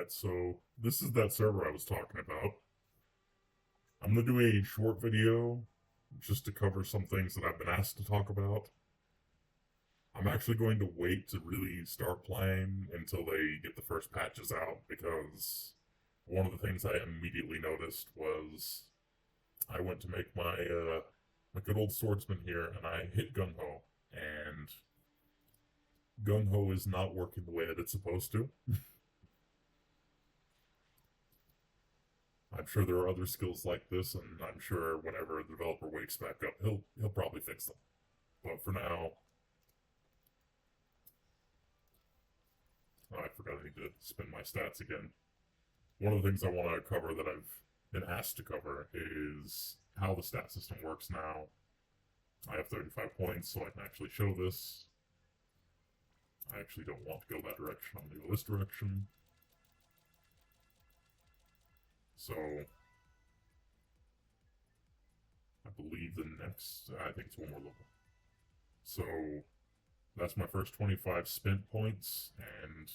Alright, so this is that server I was talking about. I'm gonna do a short video just to cover some things that I've been asked to talk about. I'm actually going to wait to really start playing until they get the first patches out because one of the things I immediately noticed was I went to make my good old swordsman here and I hit gung ho, and gung ho is not working the way that it's supposed to. I'm sure there are other skills like this, and I'm sure whenever the developer wakes back up, he'll probably fix them. But for now, oh, I forgot I need to spin my stats again. One of the things I want to cover that I've been asked to cover is how the stat system works now. I have 35 points, so I can actually show this. I actually don't want to go that direction. I'm going to go this direction. So, I believe the next, I think it's one more level. So, that's my first 25 spent points, and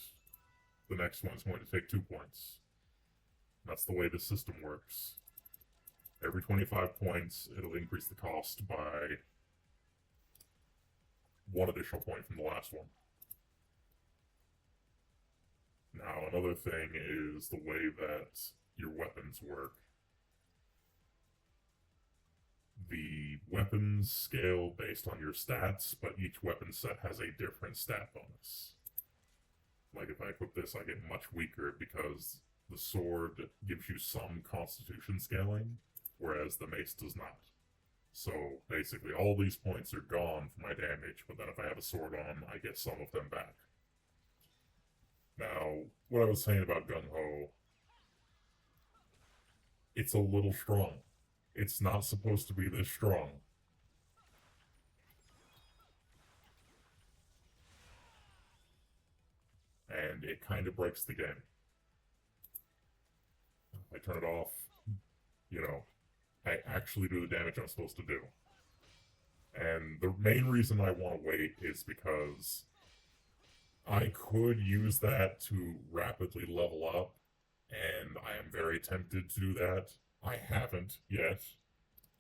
the next one is going to take 2 points. That's the way the system works. Every 25 points, it'll increase the cost by 1 additional point from the last one. Now, another thing is the way that your weapons work. The weapons scale based on your stats, but each weapon set has a different stat bonus. Like if I equip this, I get much weaker because the sword gives you some constitution scaling, whereas the mace does not. So basically all these points are gone for my damage, but then if I have a sword on, I get some of them back. Now, what I was saying about gung ho, it's a little strong. It's not supposed to be this strong. And it kind of breaks the game. I turn it off, I actually do the damage I'm supposed to do. And the main reason I want to wait is because I could use that to rapidly level up, and I am very tempted to do that. I haven't yet.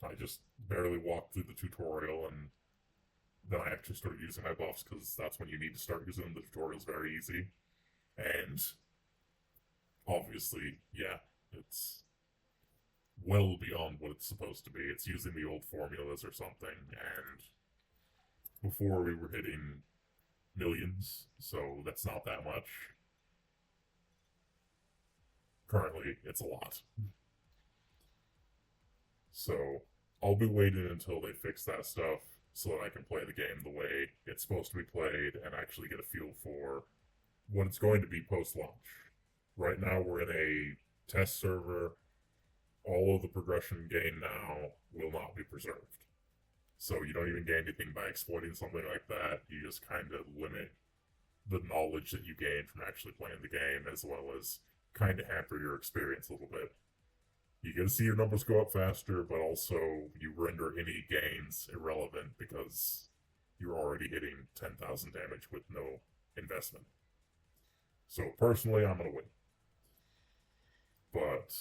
I just barely walked through the tutorial, and then I actually started using my buffs, because that's when you need to start using them. The tutorial's very easy. And obviously, yeah, it's well beyond what it's supposed to be. It's using the old formulas or something, and before we were hitting millions, so that's not that much. Currently, it's a lot. So, I'll be waiting until they fix that stuff so that I can play the game the way it's supposed to be played and actually get a feel for what it's going to be post-launch. Right now, we're in a test server. All of the progression gained now will not be preserved. So you don't even gain anything by exploiting something like that. You just kind of limit the knowledge that you gain from actually playing the game, as well as kind of hamper your experience a little bit. You get to see your numbers go up faster, but also you render any gains irrelevant because you're already hitting 10,000 damage with no investment. So personally, I'm going to win. But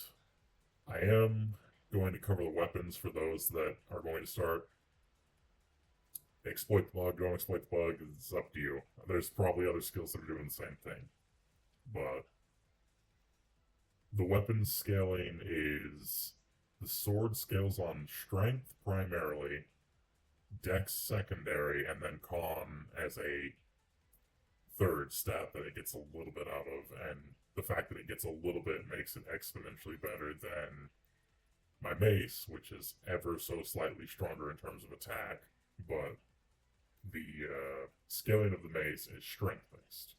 I am going to cover the weapons for those that are going to start. Exploit the bug, don't exploit the bug, it's up to you. There's probably other skills that are doing the same thing. But the weapon scaling is the sword scales on strength primarily, dex secondary, and then con as a third stat that it gets a little bit out of, and the fact that it gets a little bit makes it exponentially better than my mace, which is ever so slightly stronger in terms of attack, but the scaling of the mace is strength-based.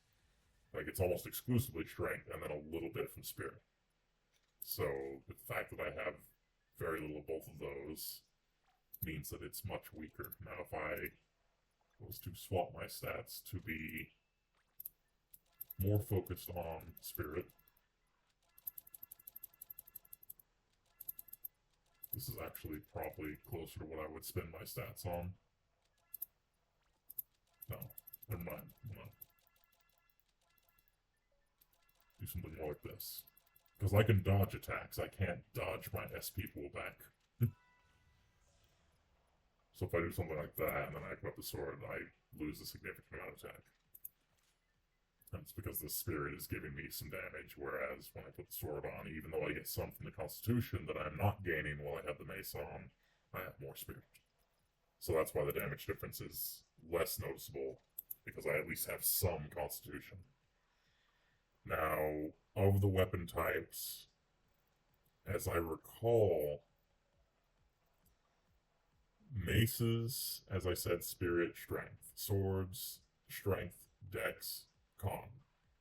Like, it's almost exclusively strength, and then a little bit from spirit. So, the fact that I have very little of both of those means that it's much weaker. Now, if I was to swap my stats to be more focused on spirit, this is actually probably closer to what I would spend my stats on. No, never mind. do something more like this. Because I can dodge attacks, I can't dodge my SP pool back. So if I do something like that, and then I equip the sword, I lose a significant amount of attack. And it's because the spirit is giving me some damage, whereas when I put the sword on, even though I get some from the constitution that I'm not gaining while I have the mace on, I have more spirit. So that's why the damage difference is less noticeable, because I at least have some constitution. Now, of the weapon types, as I recall, maces, as I said, spirit, strength. Swords, strength, dex, con.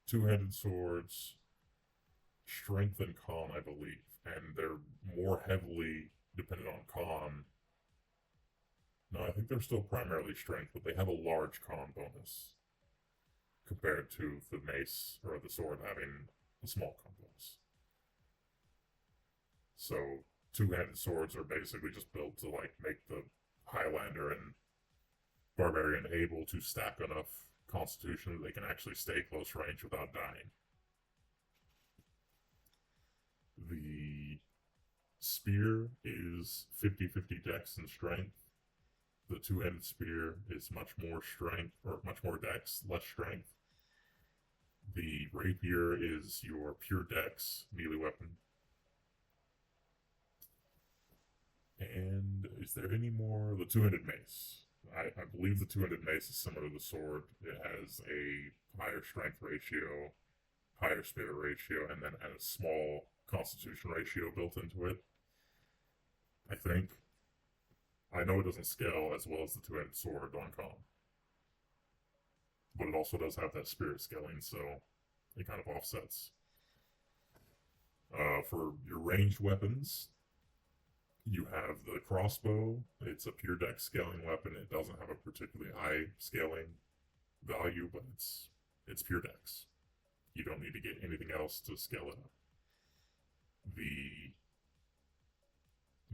Two-handed swords, strength and con, I believe. And they're more heavily dependent on con. No, I think they're still primarily strength, but they have a large con bonus compared to the mace or the sword having a small con bonus. So two-handed swords are basically just built to like make the Highlander and Barbarian able to stack enough constitution that they can actually stay close range without dying. The spear is 50-50 dex and strength. The two-handed spear is much more strength, or much more dex, less strength. The rapier is your pure dex melee weapon. And is there any more? The two-handed mace. I believe the two-handed mace is similar to the sword. It has a higher strength ratio, higher spirit ratio, and then a small constitution ratio built into it. I think. I know it doesn't scale as well as the two-handed sword on con. But it also does have that spirit scaling, so it kind of offsets. For your ranged weapons, you have the crossbow. It's a pure dex scaling weapon. It doesn't have a particularly high scaling value, but it's pure dex. You don't need to get anything else to scale it up. The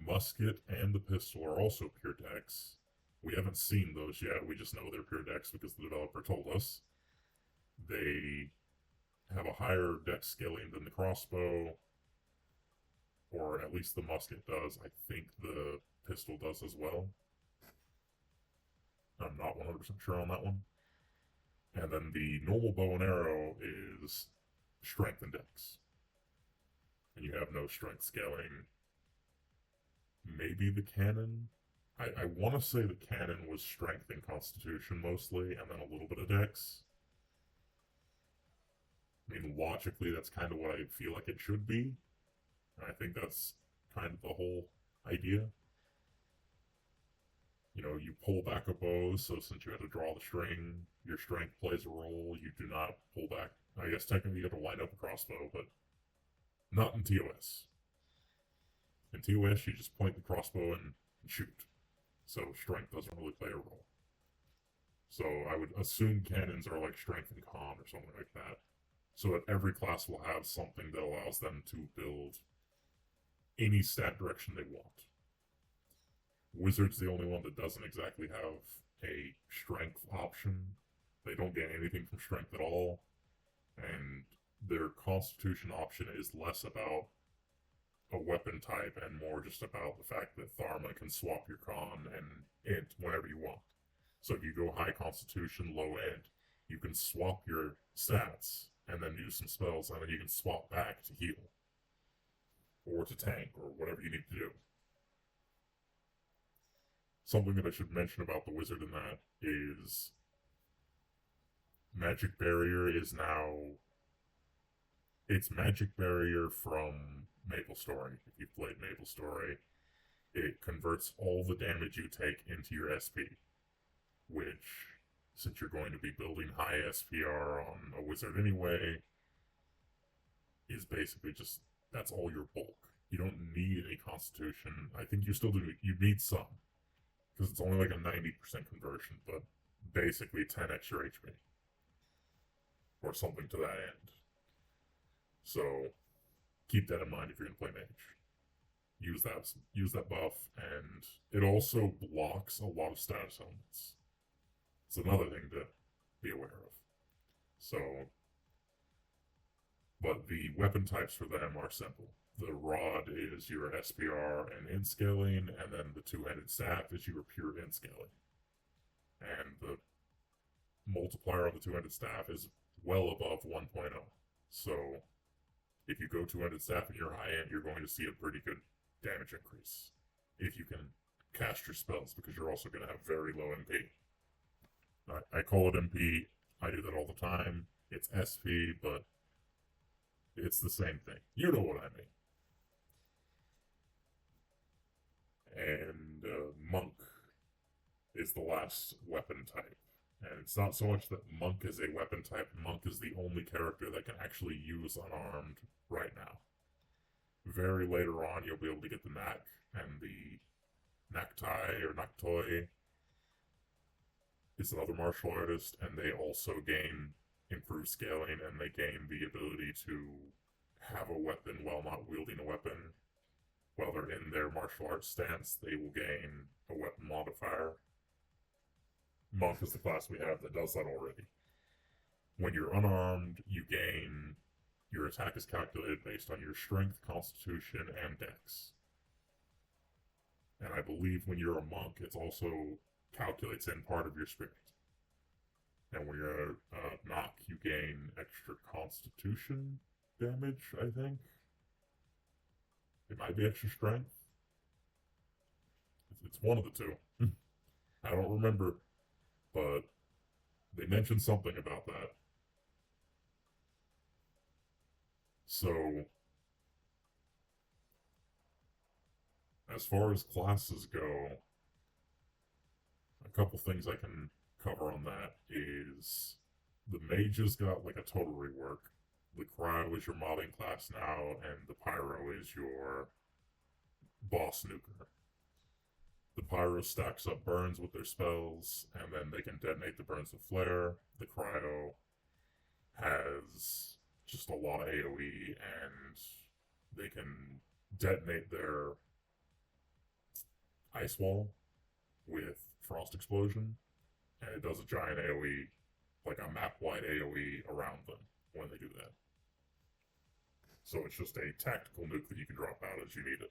musket and the pistol are also pure dex. We haven't seen those yet. We just know they're pure dex because the developer told us. They have a higher dex scaling than the crossbow, or at least the musket does. I think the pistol does as well. I'm not 100% sure on that one. And then the normal bow and arrow is strength and dex. And you have no strength scaling. Maybe the cannon? I want to say the cannon was strength and constitution mostly, and then a little bit of dex. I mean, logically, that's kind of what I feel like it should be. I think that's kind of the whole idea. You know, you pull back a bow, so since you had to draw the string, your strength plays a role. You do not pull back. I guess technically you have to line up a crossbow, but not in TOS. In TOS, you just point the crossbow and shoot. So strength doesn't really play a role. So I would assume cannons are like strength and con or something like that. So that every class will have something that allows them to build any stat direction they want. Wizard's the only one that doesn't exactly have a strength option. They don't get anything from strength at all. And their constitution option is less about a weapon type and more just about the fact that Tharma can swap your con and int whenever you want. So if you go high constitution, low int, you can swap your stats and then use some spells, and then you can swap back to heal. Or to tank, or whatever you need to do. Something that I should mention about the wizard in that is Magic Barrier is now... It's Magic Barrier from MapleStory. If you've played MapleStory, it converts all the damage you take into your SP, which, since you're going to be building high SPR on a wizard anyway, is basically just, that's all your bulk. You don't need any constitution. I think you still do, you need some, because it's only like a 90% conversion, but basically 10x your HP. Or something to that end. So, keep that in mind if you're going to play mage. Use that buff, and it also blocks a lot of status elements. It's another thing to be aware of. So, but but the weapon types for them are simple. The rod is your SPR and in scaling, and then the two-handed staff is your pure in scaling. And the multiplier on the two-handed staff is well above 1.0. So if you go two-handed staff and you're high end, you're going to see a pretty good damage increase if you can cast your spells, because you're also going to have very low MP. I call it MP. I do that all the time. It's SP, but it's the same thing. You know what I mean. And Monk is the last weapon type. And it's not so much that Monk is a weapon type. Monk is the only character that can actually use unarmed right now. Very later on, you'll be able to get the Knack and the Naktai or Naktoi. It's another martial artist, and they also gain improved scaling, and they gain the ability to have a weapon while not wielding a weapon. While they're in their martial arts stance, they will gain a weapon modifier. Monk is the class we have that does that already. When you're unarmed, you gain... Your attack is calculated based on your strength, constitution, and dex. And I believe when you're a monk, it also calculates in part of your spirit. And when you're a knock, you gain extra constitution damage, I think. It might be extra strength. It's one of the two. I don't remember, but they mentioned something about that. So, as far as classes go, a couple things I can cover on that is the mages got like a total rework. The cryo is your mobbing class now, and the pyro is your boss nuker. The pyro stacks up burns with their spells, and then they can detonate the burns with flare. The cryo has just a lot of AoE, and they can detonate their ice wall with frost explosion, and it does a giant AoE, like a map-wide AoE around them when they do that. So it's just a tactical nuke that you can drop out as you need it.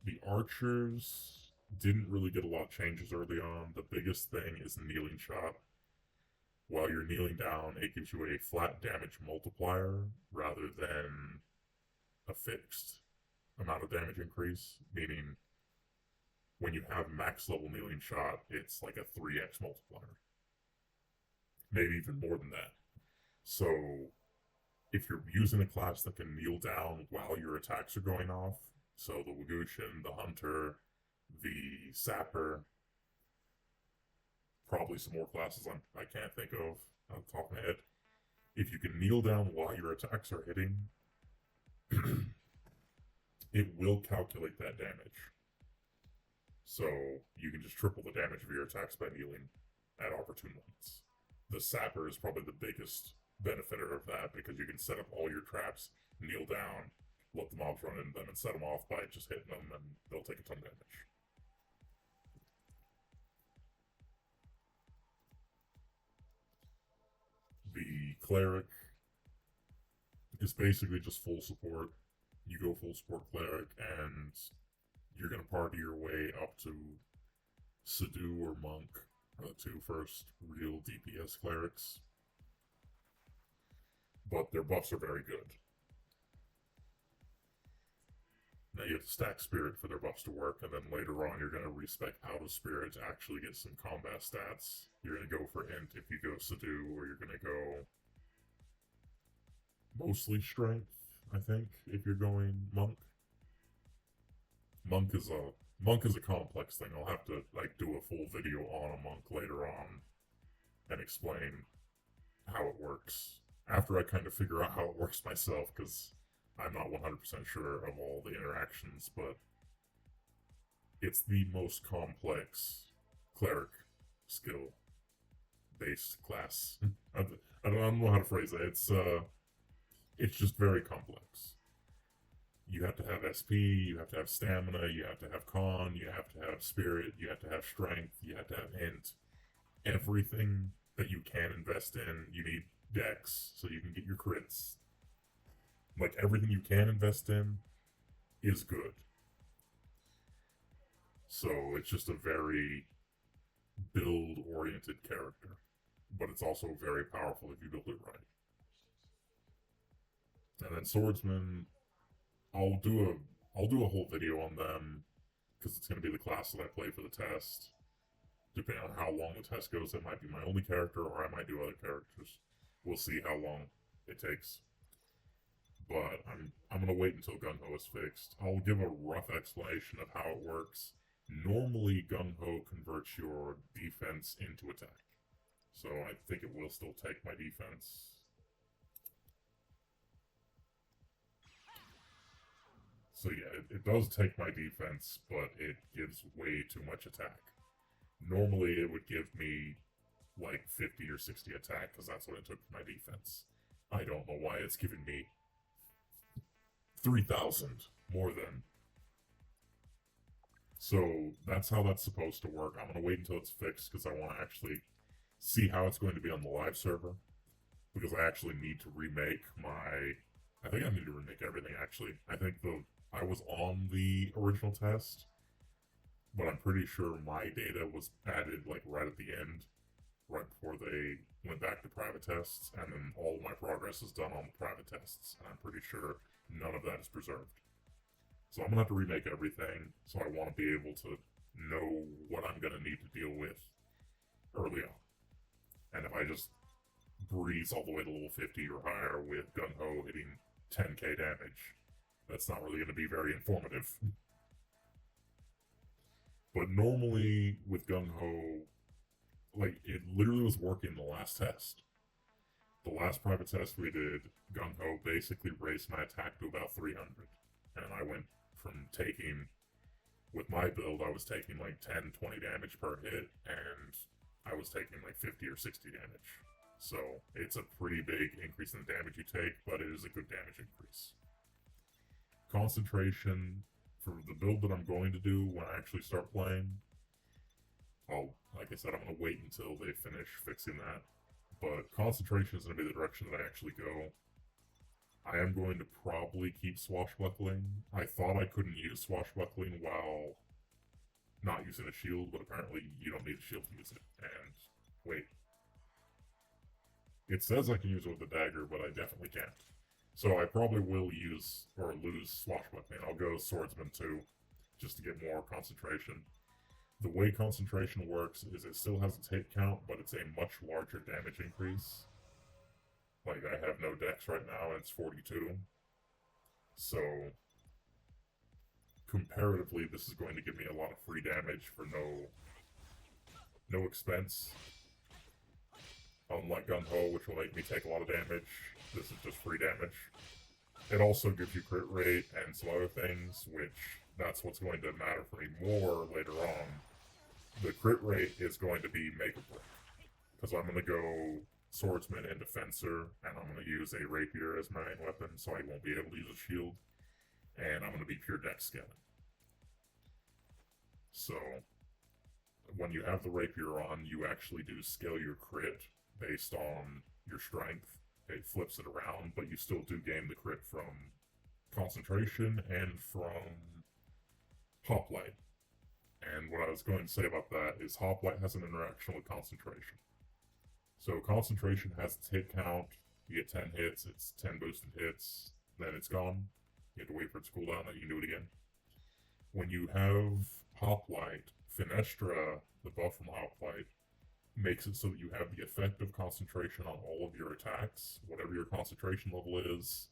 The archers didn't really get a lot of changes early on. The biggest thing is kneeling shot. While you're kneeling down, it gives you a flat damage multiplier rather than a fixed amount of damage increase, meaning when you have max level kneeling shot, it's like a 3x multiplier. Maybe even more than that. So if you're using a class that can kneel down while your attacks are going off, so the Wagushin, the Hunter, the Sapper, probably some more classes I can't think of on the top of my head. If you can kneel down while your attacks are hitting, it will calculate that damage. So you can just triple the damage of your attacks by kneeling at opportune moments. The Sapper is probably the biggest benefiter of that, because you can set up all your traps, kneel down, let the mobs run into them, and set them off by just hitting them, and they'll take a ton of damage. The Cleric is basically just full support. You go full support Cleric, and you're going to party your way up to Sadu or Monk, are the two first real DPS Clerics. But their buffs are very good. Now you have to stack Spirit for their buffs to work, and then later on you're going to respec out of Spirit to actually get some combat stats. You're going to go for Int if you go Sadu, or you're going to go mostly Strength, I think, if you're going Monk. Monk is a complex thing. I'll have to do a full video on a Monk later on and explain how it works after I kind of figure out how it works myself, because I'm not 100% sure of all the interactions, but it's the most complex Cleric skill-based class. I don't know how to phrase it. It's just very complex. You have to have SP, you have to have stamina, you have to have con, you have to have spirit, you have to have strength, you have to have int. Everything that you can invest in, you need dex so you can get your crits. Like everything you can invest in is good. So it's just a very build oriented character. But it's also very powerful if you build it right. And then swordsman, I'll do a whole video on them because it's going to be the class that I play for the test. Depending on how long the test goes, that might be my only character, or I might do other characters. We'll see how long it takes. But I'm gonna wait until Gung Ho is fixed. I'll give a rough explanation of how it works. Normally, Gung Ho converts your defense into attack, so I think it will still take my defense. So yeah, it does take my defense, but it gives way too much attack. Normally, it would give me like 50 or 60 attack, because that's what it took for my defense. I don't know why it's giving me 3,000 more than. So that's how that's supposed to work. I'm going to wait until it's fixed, because I want to actually see how it's going to be on the live server. Because I actually need to remake my... I think I need to remake everything, actually. I think I was on the original test, but I'm pretty sure my data was added like right at the end, right before they went back to private tests, and then all of my progress is done on the private tests, and I'm pretty sure none of that is preserved. So I'm gonna have to remake everything, so I want to be able to know what I'm gonna need to deal with early on. And if I just breeze all the way to level 50 or higher with Gung Ho hitting 10k damage, that's not really gonna be very informative. But normally with Gung Ho, like, it literally was working the last test. The last private test we did, Gung Ho basically raised my attack to about 300. And I went from taking, with my build, I was taking like 10, 20 damage per hit, and I was taking like 50 or 60 damage. So it's a pretty big increase in the damage you take, but it is a good damage increase. Concentration, for the build that I'm going to do when I actually start playing, like I said, I'm going to wait until they finish fixing that. But concentration is going to be the direction that I actually go. I am going to probably keep swashbuckling. I thought I couldn't use swashbuckling while not using a shield, but apparently you don't need a shield to use it. And wait. It says I can use it with a dagger, but I definitely can't. So I probably will use, or lose swashbuckling. I'll go swordsman too, just to get more concentration. The way concentration works is it still has a hit count, but it's a much larger damage increase. Like, I have no dex right now, and it's 42. So, comparatively, this is going to give me a lot of free damage for no expense. Unlike Gung Ho, which will make me take a lot of damage, this is just free damage. It also gives you crit rate and some other things, which that's what's going to matter for me more later on. The crit rate is going to be make or break, because I'm going to go swordsman and defensor, and I'm going to use a rapier as my main weapon, so I won't be able to use a shield, and I'm going to be pure dex scaling. So, when you have the rapier on, you actually do scale your crit based on your strength. It flips it around, but you still do gain the crit from concentration and from hoplite. And what I was going to say about that is hoplite has an interaction with concentration. So concentration has its hit count. You get 10 hits, it's 10 boosted hits, then it's gone. You have to wait for its cooldown, then you can do it again. When you have hoplite, Fenestra, the buff from hoplite, makes it so that you have the effect of concentration on all of your attacks. Whatever your concentration level is,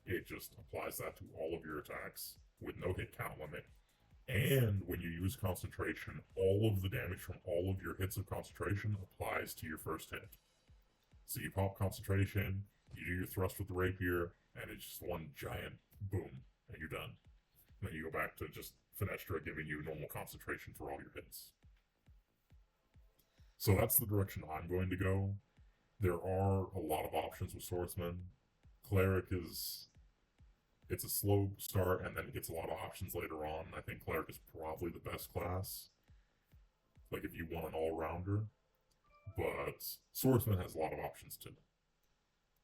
it just applies that to all of your attacks with no hit count limit. And when you use concentration, all of the damage from all of your hits of concentration applies to your first hit. So you pop concentration, you do your thrust with the rapier, and it's just one giant boom, and you're done. And then you go back to just Fenestra giving you normal concentration for all your hits. So that's the direction I'm going to go. There are a lot of options with swordsman. Cleric is it's a slow start, and then it gets a lot of options later on. I think Cleric is probably the best class, like if you want an all-rounder. But Swordsman has a lot of options too.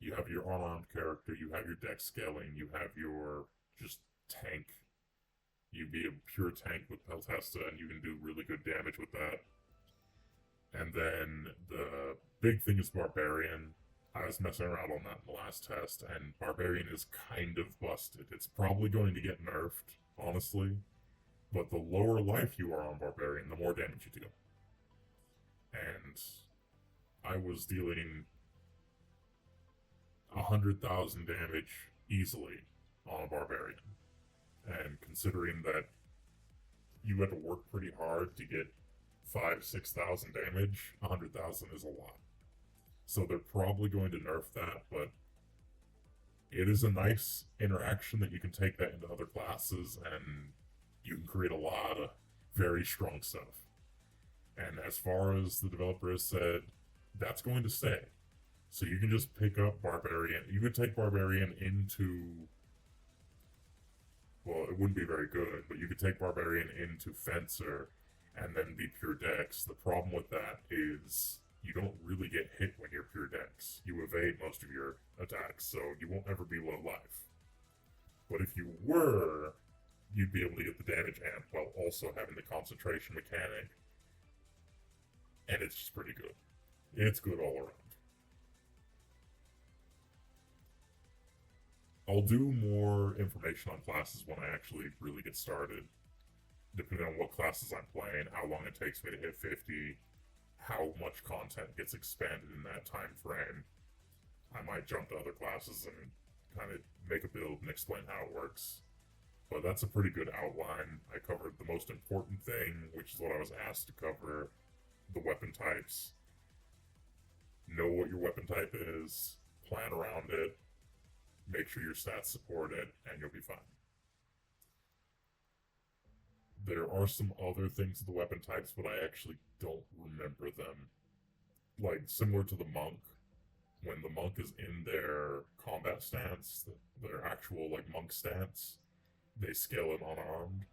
You have your unarmed character, you have your dex scaling, you have your just tank. You be a pure tank with Peltesta, and you can do really good damage with that. And then the big thing is Barbarian. I was messing around on that in the last test, and Barbarian is kind of busted. It's probably going to get nerfed, honestly. But the lower life you are on Barbarian, the more damage you deal. And I was dealing 100,000 damage easily on a Barbarian. And considering that you had to work pretty hard to get 5,000-6,000 damage, 100,000 is a lot. So they're probably going to nerf that, but it is a nice interaction that you can take that into other classes, and you can create a lot of very strong stuff. And as far as the developer has said, that's going to stay. So you can just pick up Barbarian. You could take Barbarian into... Well, it wouldn't be very good, but you could take Barbarian into Fencer and then be pure Dex. The problem with that is you don't really get hit when you're pure Dex. You evade most of your attacks, so you won't ever be low life. But if you were, you'd be able to get the damage amp while also having the concentration mechanic. And it's just pretty good. It's good all around. I'll do more information on classes when I actually really get started, depending on what classes I'm playing, how long it takes me to hit 50, how much content gets expanded in that time frame. I might jump to other classes and kind of make a build and explain how it works. But that's a pretty good outline. I covered the most important thing, which is what I was asked to cover, the weapon types. Know what your weapon type is, plan around it, make sure your stats support it, and you'll be fine. There are some other things with the weapon types, but I actually don't remember them. Like, similar to the monk, when the monk is in their combat stance, their actual, like, monk stance, they scale it unarmed.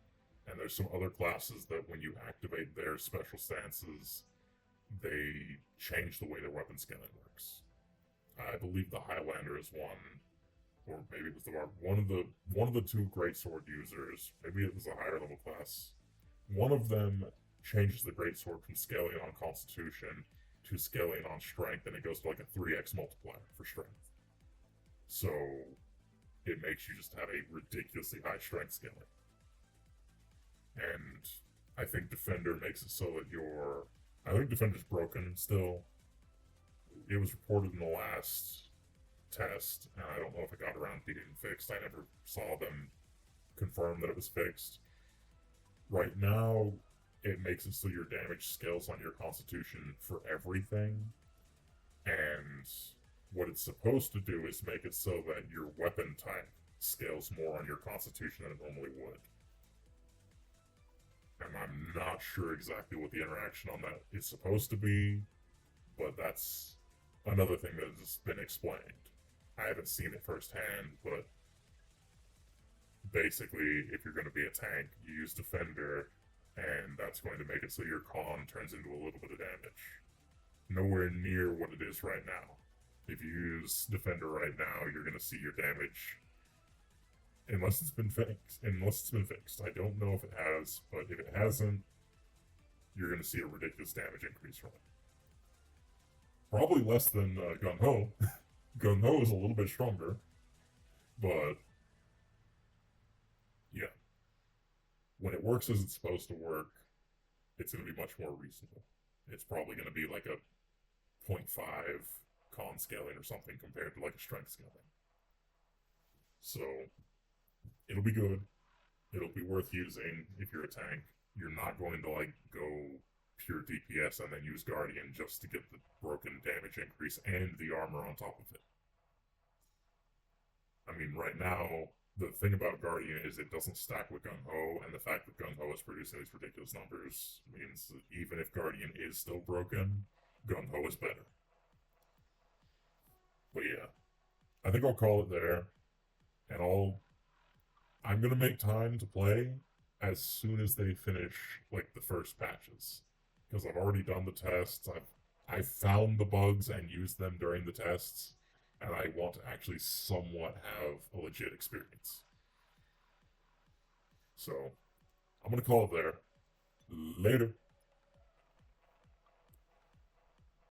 And there's some other classes that when you activate their special stances, they change the way their weapon scaling works. I believe the Highlander is one, or maybe it was the one of the two greatsword users. Maybe it was a higher level class. One of them changes the greatsword from scaling on Constitution to scaling on Strength, and it goes to like a 3x multiplier for Strength. So it makes you just have a ridiculously high Strength scaling. And I think Defender makes it so that I think Defender's broken still. It was reported in the last test, and I don't know if it got around to getting fixed. I never saw them confirm that it was fixed. Right now, it makes it so your damage scales on your Constitution for everything, and what it's supposed to do is make it so that your weapon type scales more on your Constitution than it normally would. And I'm not sure exactly what the interaction on that is supposed to be, but that's another thing that has been explained. I haven't seen it firsthand, but basically, if you're going to be a tank, you use Defender, and that's going to make it so your con turns into a little bit of damage. Nowhere near what it is right now. If you use Defender right now, you're going to see your damage, unless it's been fixed. I don't know if it has, but if it hasn't, you're going to see a ridiculous damage increase from it. Probably less than Gung Ho. Gung Ho is a little bit stronger, but yeah. When it works as it's supposed to work, it's going to be much more reasonable. It's probably going to be like a 0.5 con scaling or something compared to like a strength scaling. So it'll be good. It'll be worth using if you're a tank. You're not going to like go pure DPS and then use Guardian just to get the broken damage increase and the armor on top of it. I mean, right now, the thing about Guardian is it doesn't stack with Gung Ho, and the fact that Gung Ho is producing these ridiculous numbers means that even if Guardian is still broken, Gung Ho is better. But yeah, I think I'll call it there, and I'll I'm gonna make time to play as soon as they finish like the first patches, because I've already done the tests. I found the bugs and used them during the tests, and I want to actually somewhat have a legit experience. So I'm gonna call it there. Later.